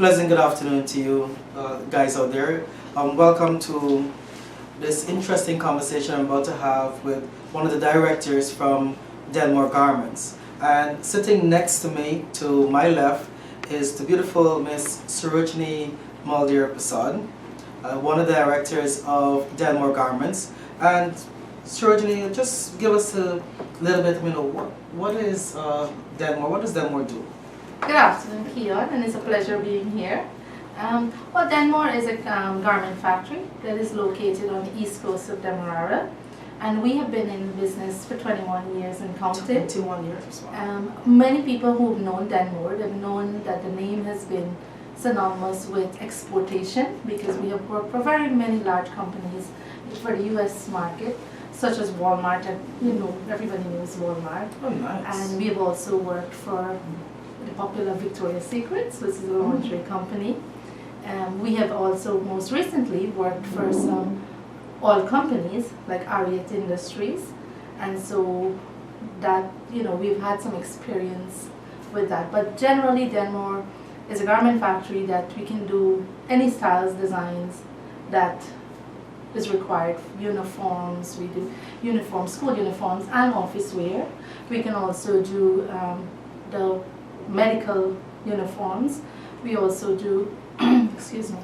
Pleasant good afternoon to you guys out there. Welcome to this interesting conversation I'm about to have with one of the directors from Denmor Garments. And sitting next to me, to my left, is the beautiful Miss Sarojini Persaud, one of the directors of Denmor Garments. And Sarojini, just give us a little bit, what is Denmor? What does Denmor do? Good afternoon, Keon, and it's a pleasure being here. Well, Denmor is a garment factory that is located on the east coast of Demerara, and we have been in business for 21 years and counting. 21 years. Wow. Many people who've known Denmor have known that the name has been synonymous with exportation, because we have worked for very many large companies for the U.S. market, such as Walmart, and everybody knows Walmart. Oh, nice. And we have also worked for the popular Victoria's Secrets, which is a lingerie company. We have also most recently worked for some oil companies like Ariat Industries, and so that we've had some experience with that. But generally, Denmor is a garment factory that we can do any styles, designs that is required. Uniforms, we do uniforms, school uniforms, and office wear. We can also do the medical uniforms. We also do excuse me,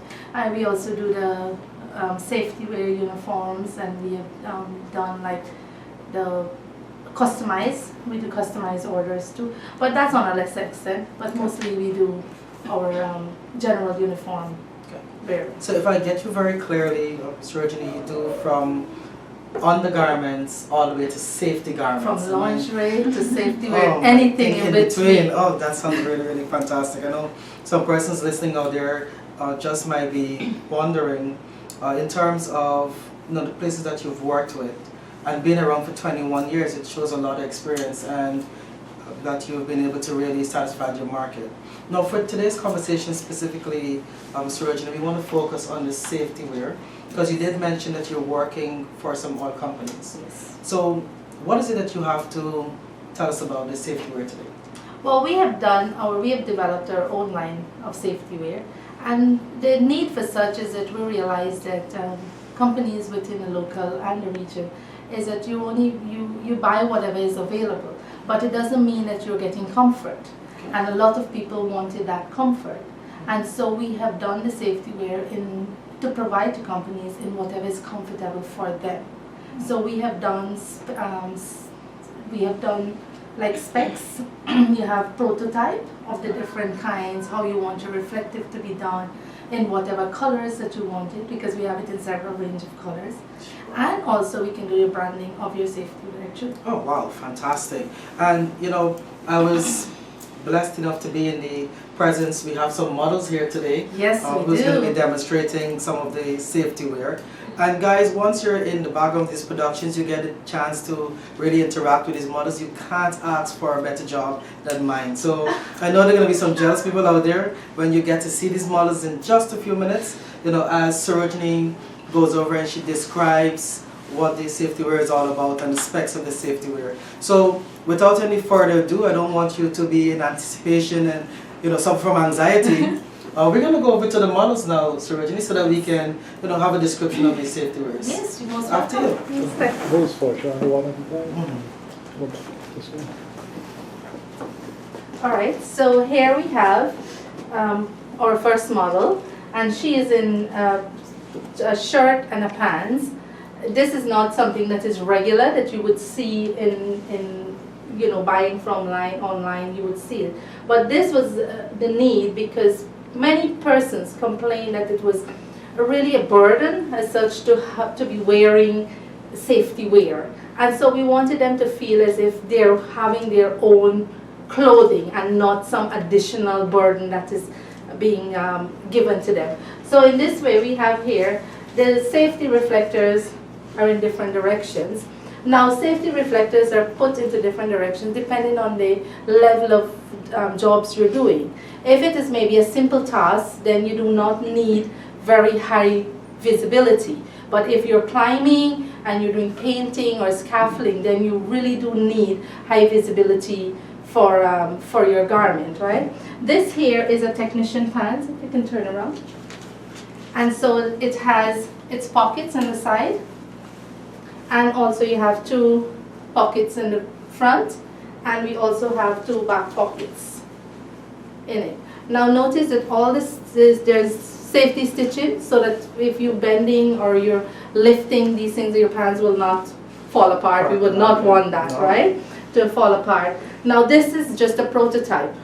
we also do the safety wear uniforms, and we have done like the customized. We do customized orders too, but that's on a less extent. But mostly we do our general uniform wear. So if I get you very clearly, Sarojini, you do from undergarments all the way to safety garments. From lingerie to safety wear, anything in between. Oh, that sounds really, really fantastic. I know some persons listening out there just might be wondering, in terms of the places that you've worked with and been around for 21 years, it shows a lot of experience and that you've been able to really satisfy your market. Now, for today's conversation specifically, Sarojini, we want to focus on the safety wear, because you did mention that you're working for some oil companies. Yes. So, what is it that you have to tell us about the safety wear today? Well, we have developed our own line of safety wear, and the need for such is that we realize that companies within the local and the region is that you buy whatever is available, but it doesn't mean that you're getting comfort. Okay. And a lot of people wanted that comfort, and so we have done the safety wear to provide to companies in whatever is comfortable for them. So we have done like specs. You have prototype of the different kinds, how you want your reflective to be done, in whatever colors that you want it, because we have it in several range of colors. And also we can do your branding of your safety wear too. Oh wow, fantastic. And I was blessed enough to be in the presence. We have some models here today. Yes, who's going to be demonstrating some of the safety wear. And guys, once you're in the background of these productions, you get a chance to really interact with these models. You can't ask for a better job than mine. So I know there are going to be some jealous people out there when you get to see these models in just a few minutes. As Sarojini goes over and she describes what the safety wear is all about and the specs of the safety wear. So without any further ado, I don't want you to be in anticipation and suffer from anxiety. We're going to go over to the models now, Sarojini, so that we can have a description of the safety wears. Yes, you most after you. Who's for showing one at a time? This one. Alright, so here we have our first model, and she is in a shirt and a pants. This is not something that is regular that you would see in buying from online, you would see it. But this was the need, because many persons complained that it was really a burden as such to have to be wearing safety wear. And so we wanted them to feel as if they're having their own clothing and not some additional burden that is being given to them. So in this way, we have here the safety reflectors are in different directions. Now, safety reflectors are put into different directions depending on the level of jobs you're doing. If it is maybe a simple task, then you do not need very high visibility. But if you're climbing and you're doing painting or scaffolding, then you really do need high visibility for your garment, right? This here is a technician pants, if you can turn around. And so it has its pockets on the side, and also you have 2 pockets in the front, and we also have 2 back pockets in it. Now notice that all this is, there's safety stitching, so that if you're bending or you're lifting these things, your pants will not fall apart. We would not want that, right, to fall apart. Now this is just a prototype.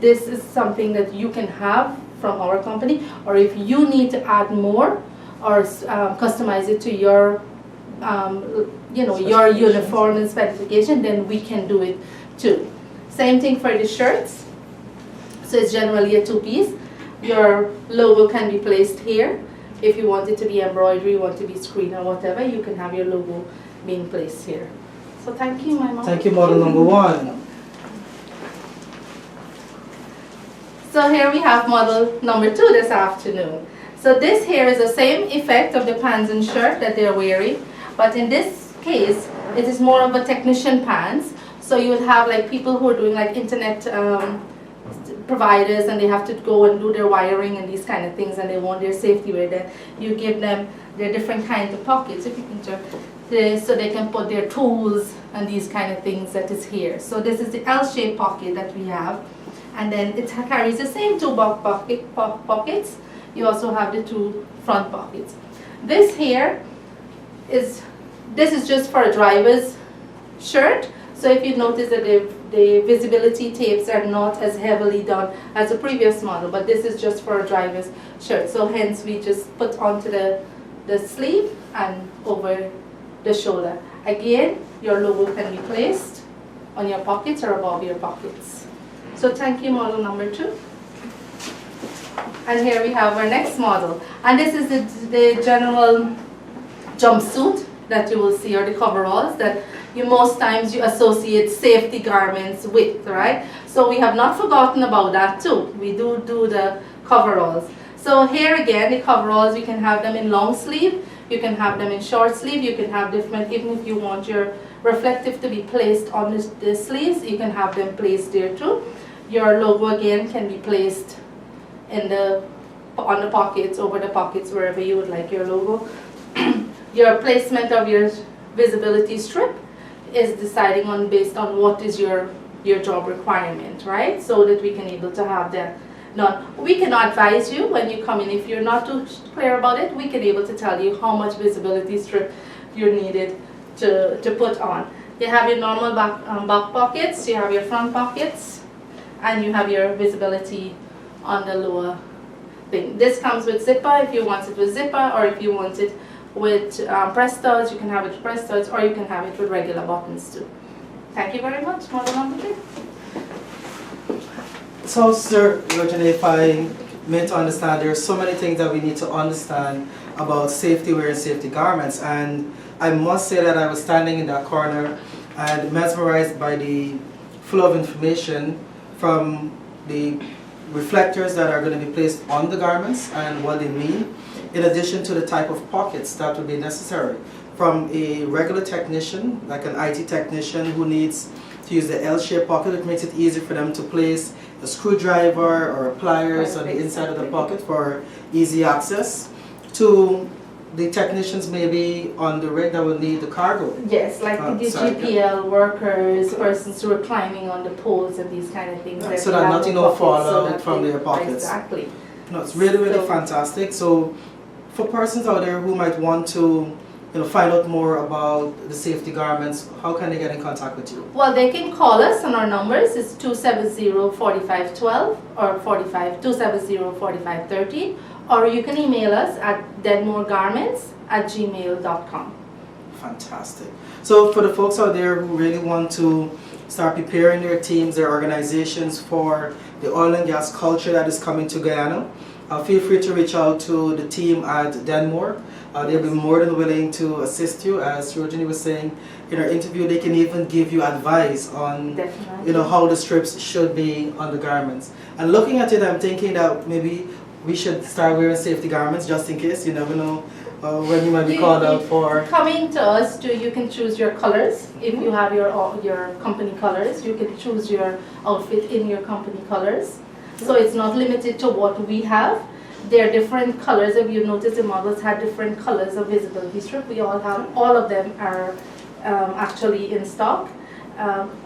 This is something that you can have from our company, or if you need to add more or customize it to your you know, your uniform and specification, then we can do it too. Same thing for the shirts. So it's generally a 2-piece. Your logo can be placed here. If you want it to be embroidery, want to be screen or whatever, you can have your logo being placed here. So thank you, my mom. Thank you, model number 1. So here we have model number 2 this afternoon. So this here is the same effect of the pants and shirt that they're wearing, but in this case, it is more of a technician pants. So you would have like people who are doing like internet providers, and they have to go and do their wiring and these kind of things, and they want their safety wear. Then you give them their different kinds of pockets, if you can turn this, so they can put their tools and these kind of things that is here. So this is the L-shaped pocket that we have, and then it carries the same 2 back pockets. You also have the 2 front pockets. This here is just for a driver's shirt. So if you notice that the visibility tapes are not as heavily done as the previous model, but this is just for a driver's shirt. So hence we just put onto the sleeve and over the shoulder. Again, your logo can be placed on your pockets or above your pockets. So thank you, model number 2. And here we have our next model. And this is the general jumpsuit that you will see, or the coveralls that most times you associate safety garments with, right? So we have not forgotten about that too. We do the coveralls. So here again, the coveralls, you can have them in long sleeve, you can have them in short sleeve, you can have different, even if you want your reflective to be placed on the sleeves, you can have them placed there too. Your logo again can be placed on the pockets, over the pockets, wherever you would like your logo. Your placement of your visibility strip is deciding on based on what is your job requirement, right? So that we can able to have that. Now, we can advise you when you come in. If you're not too clear about it, we can able to tell you how much visibility strip you needed to put on. You have your normal back pockets, you have your front pockets, and you have your visibility on the lower thing. This comes with zipper if you want it with zipper, or if you want it with press studs, you can have it with press studs, or you can have it with regular buttons too. Thank you very much. Model number 3. So, Sir Virginia, if I meant to understand, there are so many things that we need to understand about safety wear and safety garments, and I must say that I was standing in that corner and mesmerized by the flow of information from the reflectors that are going to be placed on the garments and what they mean, in addition to the type of pockets that would be necessary. From a regular technician, like an IT technician who needs to use the L-shaped pocket, it makes it easy for them to place a screwdriver or pliers on the inside of the pocket for easy access, to the technicians maybe on the rig that will need the cargo. Yes, like the GPL workers, persons who are climbing on the poles and these kind of things. So that nothing will fall out from their pockets. Exactly. No, it's really, really fantastic. So for persons out there who might want to find out more about the safety garments, how can they get in contact with you? Well, they can call us on our numbers. It's 270-4512 or 270-4513, or you can email us at denmorgarments@gmail.com. Fantastic. So for the folks out there who really want to start preparing their teams, their organizations for the oil and gas culture that is coming to Guyana, feel free to reach out to the team at Denmor. They'll be more than willing to assist you. As Rojini was saying in our interview, they can even give you advice on how the strips should be on the garments. And looking at it, I'm thinking that maybe we should start wearing safety garments just in case. You never know when you might be called out for? Coming to us, you can choose your colors. If you have your company colors, you can choose your outfit in your company colors. So it's not limited to what we have. There are different colors. If you notice, the models have different colors of visibility strip. We all have, all of them are actually in stock.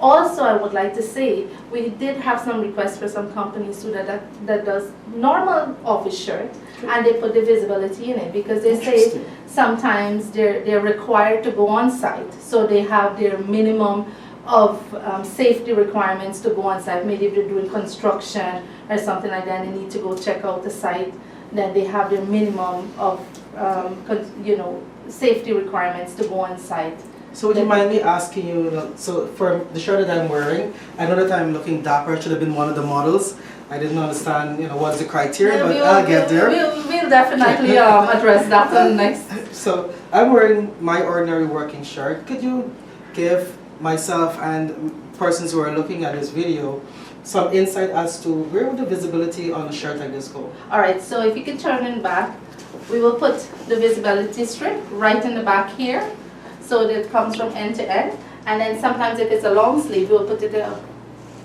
Also, I would like to say, we did have some requests for some companies too that does normal office shirt, and they put the visibility in it because they say sometimes they're required to go on site, so they have their minimum of safety requirements to go on site. Maybe if they're doing construction or something like that, they need to go check out the site, then they have their minimum of safety requirements to go on site. So would you mind me asking you, so for the shirt that I'm wearing, I know that I'm looking dapper, I should have been one of the models. I didn't understand, what's the criteria, but I'll get there. We'll definitely address that on the next. So I'm wearing my ordinary working shirt. Could you give myself and persons who are looking at this video some insight as to where would the visibility on a shirt like this go? All right, so if you can turn it back, we will put the visibility strip right in the back here. So that it comes from end to end, and then sometimes if it's a long sleeve, we'll put it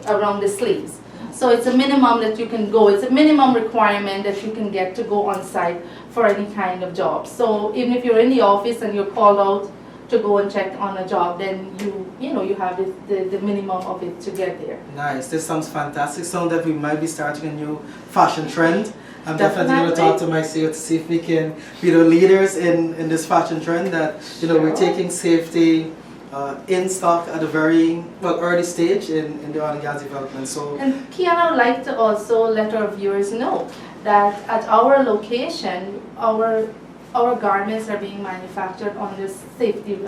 around the sleeves. So it's a minimum that you can go, it's a minimum requirement that you can get to go on site for any kind of job. So even if you're in the office and you're called out to go and check on a job, then you have the minimum of it to get there. Nice, this sounds fantastic. Sounds that we might be starting a new fashion trend. I'm definitely going to talk to my CEO to see if we can be the leaders in this fashion trend that, we're taking safety in stock at a very early stage in the oil and gas development. So, and Kian, I would like to also let our viewers know that at our location, our garments are being manufactured under safety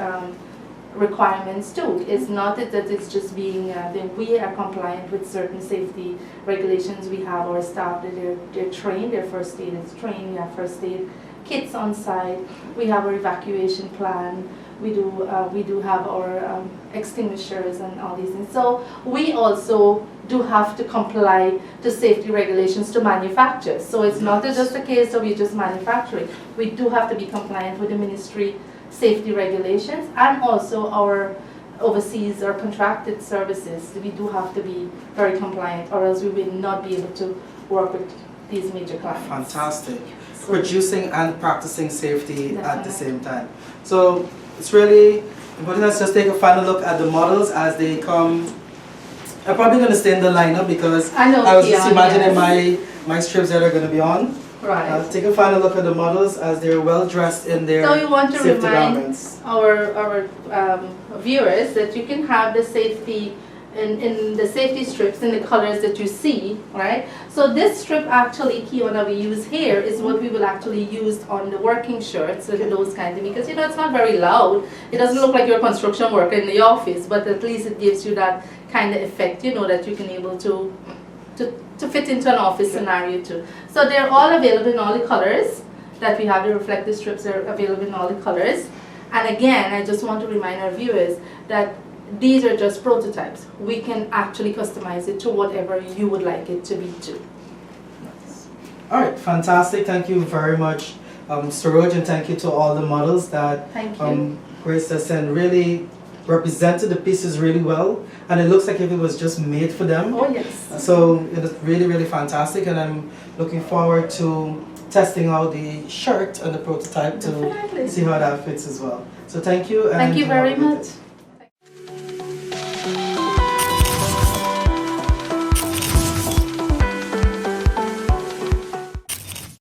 requirements too. It's not that it's just being that we are compliant with certain safety regulations. We have our staff that they're trained, their first aid is trained, we have first aid kits on site, we have our evacuation plan, we do have our extinguishers and all these things. So we also do have to comply to safety regulations to manufacture. So it's not just a case of you just manufacturing. We do have to be compliant with the ministry safety regulations, and also our overseas or contracted services. We do have to be very compliant, or else we will not be able to work with these major clients. Fantastic. So, producing and practicing safety at the same time. So it's really important. Let's just take a final look at the models as they come. I'm probably going to stay in the lineup because I was just imagining my strips that are going to be on. Right. Take a final look at the models as they're well dressed in their safety garments. So we want to remind our viewers that you can have the safety in the safety strips in the colors that you see, right? So this strip actually, Kiona, we use here is what we will actually use on the working shirts and those kinds of, because it's not very loud. It doesn't look like you're a construction worker in the office, but at least it gives you that kind of effect, that you can able to fit into an office scenario too. So they're all available in all the colors that we have. The reflective strips are available in all the colors. And again, I just want to remind our viewers that these are just prototypes. We can actually customize it to whatever you would like it to be too. Nice. All right, fantastic. Thank you very much, Saroj, and thank you to all the models that Grace has sent. Really represented the pieces really well, and it looks like if it was just made for them. Oh yes. So it is really, really fantastic, and I'm looking forward to testing out the shirt and the prototype to see how that fits as well. So thank you. Thank you very much.